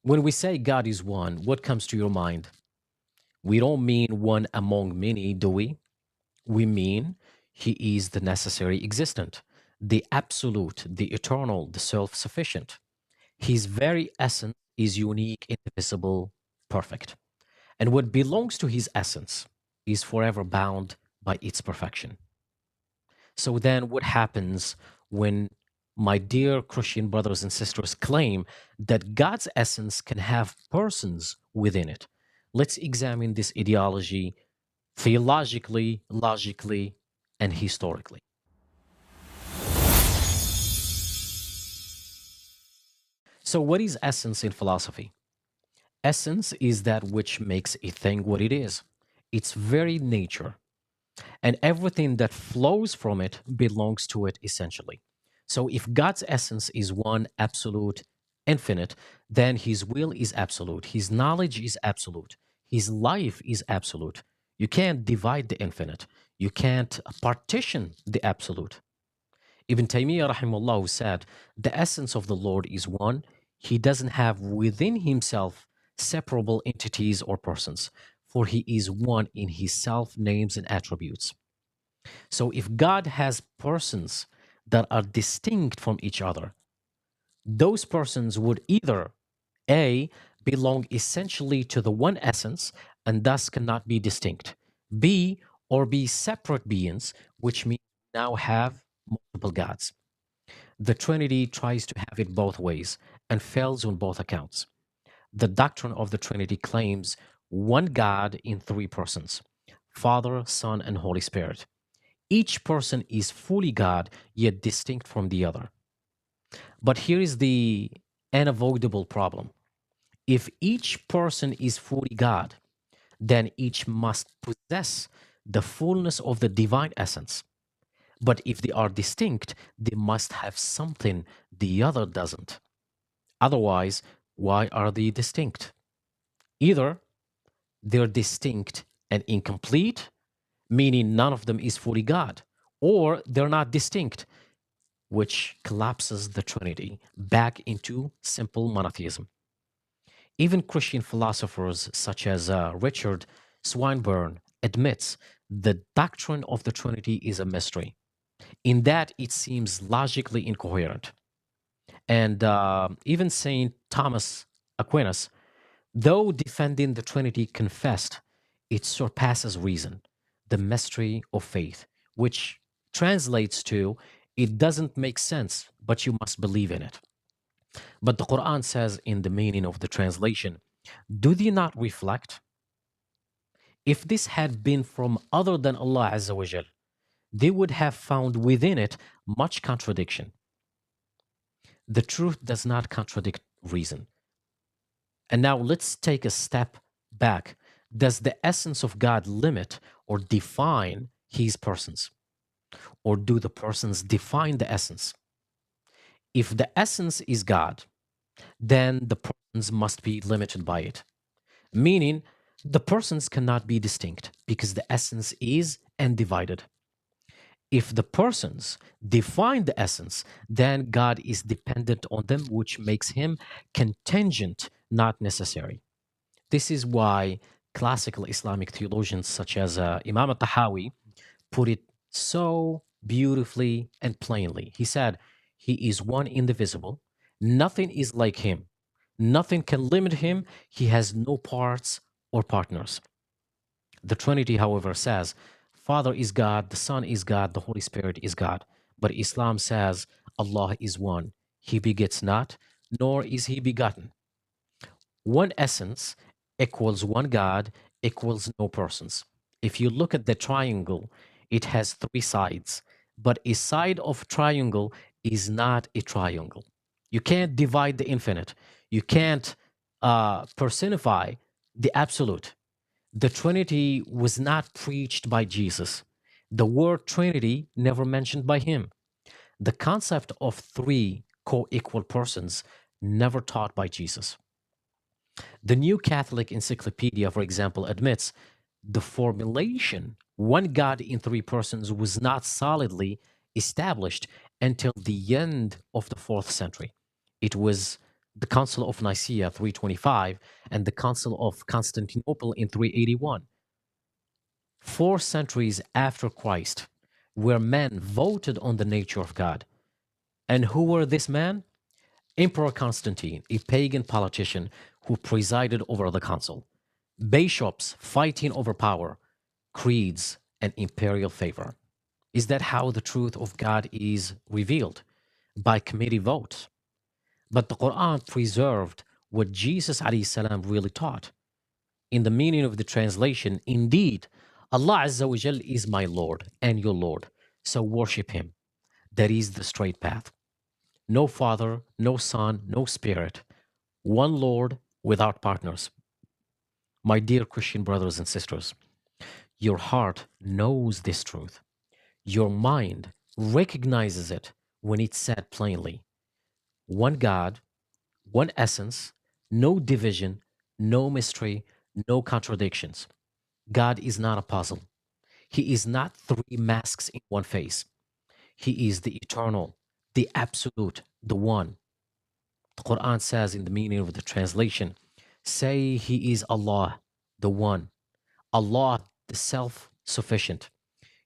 When we say God is one, what comes to your mind? We don't mean one among many, do we? We mean he is the necessary existent, the absolute, the eternal, the self sufficient. His very essence is unique, indivisible, perfect. And what belongs to his essence is forever bound by its perfection. So then, what happens when my dear Christian brothers and sisters claim that God's essence can have persons within it? Let's examine this ideology theologically, logically, and historically. So, what is essence in philosophy? Essence is that which makes a thing what it is, its very nature, and everything that flows from it belongs to it essentially. So, if God's essence is one, absolute, infinite, then his will is absolute, his knowledge is absolute, his life is absolute. You can't divide the infinite, you can't partition the absolute. Ibn Taymiyyah rahimahullah said, the essence of the Lord is one. He doesn't have within himself separable entities or persons, for he is one in his self, names, and attributes. So if God has persons that are distinct from each other, those persons would either A, belong essentially to the one essence and thus cannot be distinct, B, or be separate beings, which means now have multiple gods. The Trinity tries to have it both ways and fails on both accounts. The doctrine of the Trinity claims one God in three persons: Father, Son, and Holy Spirit. Each person is fully God, yet distinct from the other. But here is the unavoidable problem. If each person is fully God, then each must possess the fullness of the divine essence. But if they are distinct, they must have something the other doesn't. Otherwise, why are they distinct? Either they're distinct and incomplete, meaning none of them is fully God, or they're not distinct, which collapses the Trinity back into simple monotheism. Even Christian philosophers such as Richard Swinburne admits the doctrine of the Trinity is a mystery, in that it seems logically incoherent. And even Saint Thomas Aquinas, though defending the Trinity, confessed it surpasses reason, the mystery of faith, which translates to it doesn't make sense, but you must believe in it. But the Quran says in the meaning of the translation, do they not reflect? If this had been from other than Allah Azza wa Jal, they would have found within it much contradiction. The truth does not contradict reason. And now let's take a step back. Does the essence of God limit or define his persons? Or do the persons define the essence? If the essence is God, then the persons must be limited by it, meaning the persons cannot be distinct because the essence is undivided. If the persons define the essence, then God is dependent on them, which makes him contingent, not necessary. This is why classical Islamic theologians such as Imam al-Tahawi put it so beautifully and plainly. He said, he is one indivisible. Nothing is like him. Nothing can limit him. He has no parts or partners. The Trinity, however, says Father is God, the Son is God, the Holy Spirit is God. But Islam says Allah is one. He begets not, nor is he begotten. One essence equals one God equals no persons. If you look at the triangle, it has three sides, but a side of triangle is not a triangle. You can't divide the infinite. You can't personify the absolute. The Trinity was not preached by Jesus. The word Trinity never mentioned by him. The concept of three co-equal persons never taught by Jesus. The New Catholic Encyclopedia, for example, admits the formulation one God in three persons was not solidly established until the end of the fourth century. It was the Council of Nicaea 325, and the Council of Constantinople in 381. 4 centuries after Christ, where men voted on the nature of God. And who were this man? Emperor Constantine, a pagan politician who presided over the council. Bishops fighting over power, creeds, and imperial favor. Is that how the truth of God is revealed? By committee votes. But the Quran preserved what Jesus alayhi salam really taught. In the meaning of the translation, indeed, Allah Azza wa Jal is my Lord and your Lord, so worship Him. That is the straight path. No Father, no Son, no Spirit. One Lord without partners. My dear Christian brothers and sisters, your heart knows this truth. Your mind recognizes it when it's said plainly. One God, one essence, no division, no mystery, no contradictions. God is not a puzzle. He is not three masks in one face. He is the eternal, the absolute, the one. The Quran says in the meaning of the translation, say He is Allah, the one. Allah, the self-sufficient.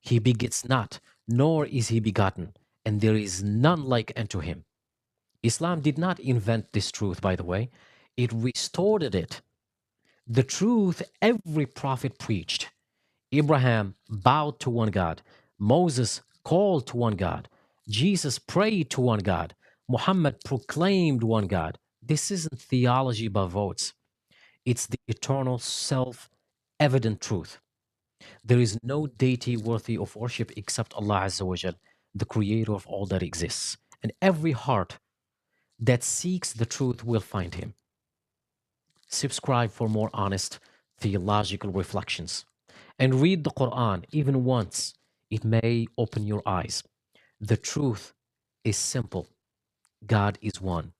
He begets not, nor is He begotten, and there is none like unto Him. Islam did not invent this truth, by the way. It restored it. The truth every prophet preached. Abraham bowed to one God. Moses called to one God. Jesus prayed to one God. Muhammad proclaimed one God. This isn't theology by votes. It's the eternal self-evident truth. There is no deity worthy of worship except Allah Azza wa Jal, the creator of all that exists. And every heart that seeks the truth will find Him. Subscribe for more honest theological reflections. And read the Quran even once. It may open your eyes. The truth is simple. God is one.